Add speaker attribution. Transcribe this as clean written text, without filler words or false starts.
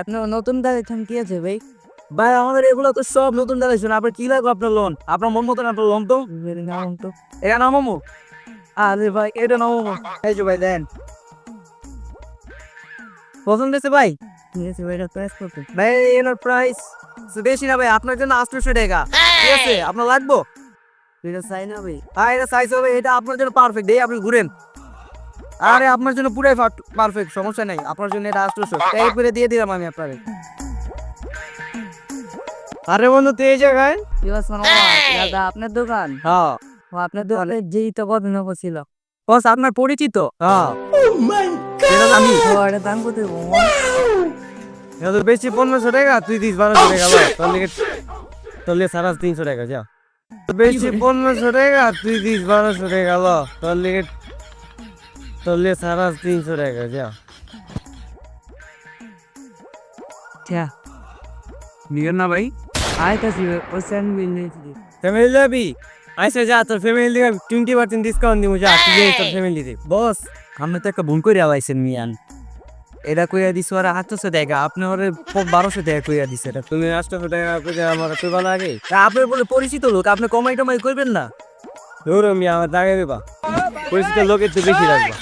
Speaker 1: আপনার নতুন গাড়ি কি আছে ভাই?
Speaker 2: ভাই আমাদের এগুলো তো সব নতুন দাঁড়াইছেন, আপনার কি লাগবে? আপনার লোন, আপনার মন মতন আপনার লোন তো
Speaker 1: নাম তো
Speaker 2: এটা নামামো। আরে ভাই এটা নামামো।
Speaker 1: এই যে ভাই দেন।
Speaker 2: পছন্দ হয়েছে ভাই?
Speaker 1: ঠিক আছে ভাই, এটা প্রেস করতে।
Speaker 2: ভাই এনার প্রাইস বেশি না ভাই, আপনার জন্য 800 টাকা। ঠিক আছে, আপনার লাগবো?
Speaker 1: এটা চাই না ভাই।
Speaker 2: হ্যাঁ এটা সাইজ হবে, এটা আপনার জন্য পারফেক্ট। এই আপনি ঘুরেন। আরে আপনার জন্য পুরাই পারফেক্ট, সমস্যা নাই। আপনার জন্য এটা 800 টাকা করে দিয়ে দিলাম আমি আপনারে। আরে বন্ধু তুই এই জায়গায়?
Speaker 1: কি আছে দাদা আপনার দোকান?
Speaker 2: হ্যাঁ
Speaker 1: ও আপনার দোকানে যেই তো কত নেবো ছিল।
Speaker 2: বস আপনার পরিচিত? হ্যাঁ এটা আমি।
Speaker 1: ও এটা দাম কত দেবো?
Speaker 2: এটা তো বেশি 1500 টাকা, তুই দিস 1200 টাকা। তোর লিগে সারা 300 টাকা যা। বেশি 1500 টাকা, তুই দিস 1200 টাকা। তোর লিগে সারা 300 টাকা যা।
Speaker 1: আচ্ছা
Speaker 2: নিয়েন না ভাই?
Speaker 1: আইতাছি ওই স্যান্ডউইচ নিয়েছি।
Speaker 2: ফ্যামিলি যাবি? আইসা যা, তোর ফ্যামিলি দিকে 20% ডিসকাউন্ট দিব। যা তুই যাই তোর ফ্যামিলি দে। বস আপনি তো একটা ভুল করে আইছেন মিয়ান। এটা কইয়া দিছ আর 800 টাকা, আপনি ওরে 1200 টাকা কইয়া দিছে। এটা তুমি 800 টাকা কইয়া আমার কইবা লাগে? আপনি বলে পরিচিত লোক, আপনি কমাই টমাই করবেন না? ধরো মিয়া আমার টাকা দেবা, পরিচিত লোকের তো বেশি রাখবা।